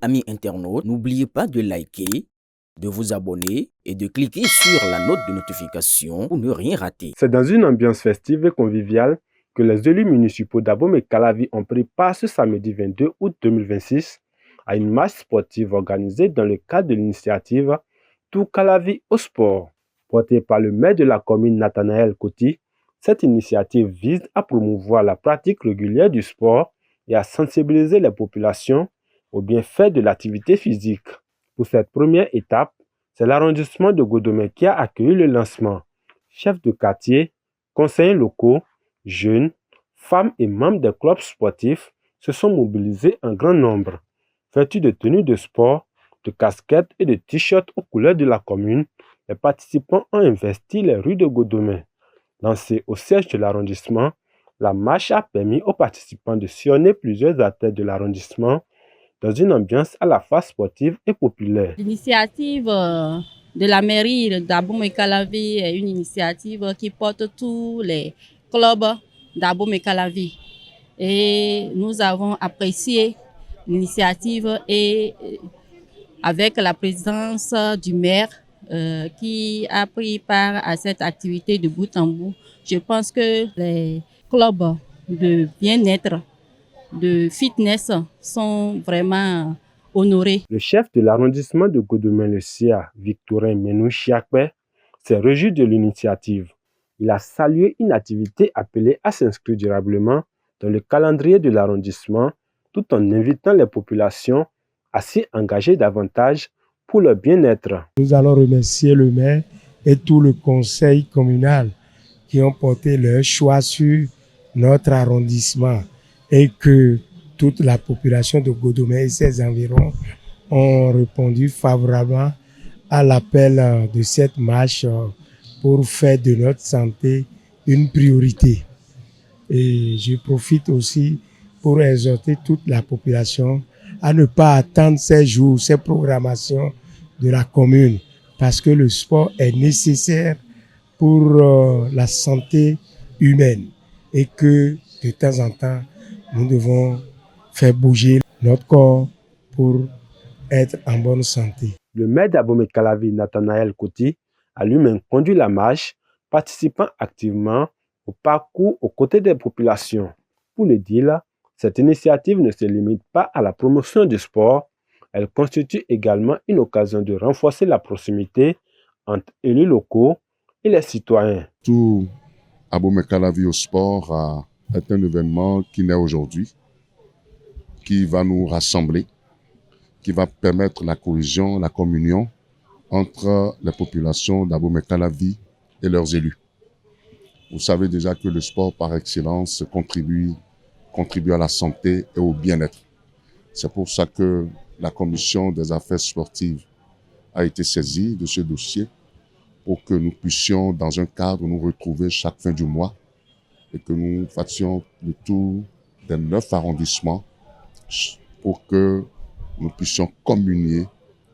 Amis internautes, n'oubliez pas de liker, de vous abonner et de cliquer sur la note de notification pour ne rien rater. C'est dans une ambiance festive et conviviale que les élus municipaux d'Abomey Calavi ont pris part ce samedi 22 août 2026 à une marche sportive organisée dans le cadre de l'initiative Tout Calavi au sport. Portée par le maire de la commune Nathanaël Koti, cette initiative vise à promouvoir la pratique régulière du sport et à sensibiliser les populations aux bienfaits de l'activité physique. Pour cette première étape, c'est l'arrondissement de Godomey qui a accueilli le lancement. Chefs de quartier, conseillers locaux, jeunes, femmes et membres des clubs sportifs se sont mobilisés en grand nombre. Vêtus de tenues de sport, de casquettes et de t-shirts aux couleurs de la commune, les participants ont investi les rues de Godomey. Lancée au siège de l'arrondissement, la marche a permis aux participants de sillonner plusieurs artères de l'arrondissement dans une ambiance à la fois sportive et populaire. L'initiative de la mairie d'Abomey Calavi est une initiative qui porte tous les clubs d'Abomey Calavi. Et nous avons apprécié l'initiative et avec la présence du maire qui a pris part à cette activité de bout en bout, je pense que les clubs de bien-être, de fitness sont vraiment honorés. Le chef de l'arrondissement de Godomey-le-Sia, Victorin Menou-Chiakpe, s'est réjoui de l'initiative. Il a salué une activité appelée à s'inscrire durablement dans le calendrier de l'arrondissement tout en invitant les populations à s'y engager davantage pour leur bien-être. Nous allons remercier le maire et tout le conseil communal qui ont porté leur choix sur notre arrondissement et que toute la population de Godomey et ses environs ont répondu favorablement à l'appel de cette marche pour faire de notre santé une priorité. Et je profite aussi pour exhorter toute la population à ne pas attendre ces jours, ces programmations de la commune, parce que le sport est nécessaire pour la santé humaine et que de temps en temps, nous devons faire bouger notre corps pour être en bonne santé. Le maire d'Abomey Calavi, Nathanaël Koti, a lui-même conduit la marche, participant activement au parcours aux côtés des populations. Pour le dire, cette initiative ne se limite pas à la promotion du sport, elle constitue également une occasion de renforcer la proximité entre élus locaux et les citoyens. Tout Abomey Calavi au sport est un événement qui naît aujourd'hui, qui va nous rassembler, qui va permettre la cohésion, la communion entre les populations d'Abomey Calavi et leurs élus. Vous savez déjà que le sport par excellence contribue à la santé et au bien-être. C'est pour ça que la commission des affaires sportives a été saisie de ce dossier pour que nous puissions, dans un cadre, nous retrouver chaque fin du mois et que nous fassions le tour des 9 arrondissements pour que nous puissions communier,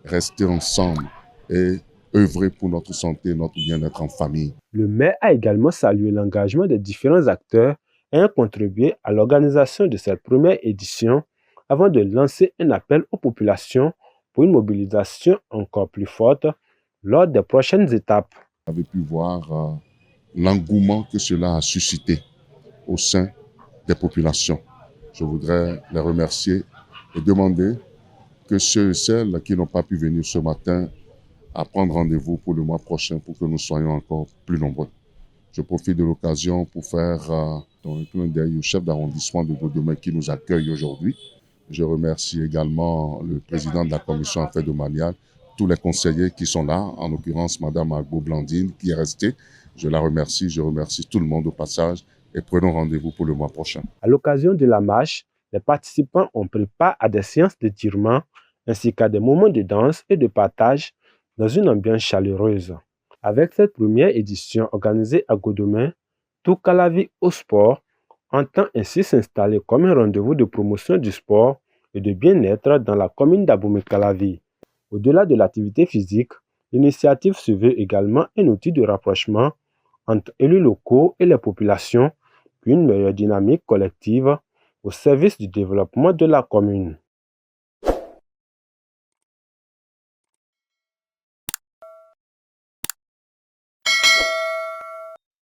rester ensemble et œuvrer pour notre santé, notre bien-être en famille. Le maire a également salué l'engagement des différents acteurs ayant contribué à l'organisation de cette première édition avant de lancer un appel aux populations pour une mobilisation encore plus forte lors des prochaines étapes. Vous avez pu voir l'engouement que cela a suscité au sein des populations. Je voudrais les remercier et demander que ceux et celles qui n'ont pas pu venir ce matin à prendre rendez-vous pour le mois prochain pour que nous soyons encore plus nombreux. Je profite de l'occasion pour faire un clin d'œil au chef d'arrondissement de Godomey qui nous accueille aujourd'hui. Je remercie également le président de la commission affaires domaniales, tous les conseillers qui sont là, en l'occurrence Madame Agbo Blandine qui est restée. Je la remercie, je remercie tout le monde au passage et prenons rendez-vous pour le mois prochain. À l'occasion de la marche, les participants ont pris part à des séances d'étirement ainsi qu'à des moments de danse et de partage dans une ambiance chaleureuse. Avec cette première édition organisée à Godomey, Tout Calavi au sport entend ainsi s'installer comme un rendez-vous de promotion du sport et de bien-être dans la commune d'Abomey Calavi. Au-delà de l'activité physique, l'initiative se veut également un outil de rapprochement entre élus locaux et les populations, puis une meilleure dynamique collective au service du développement de la commune.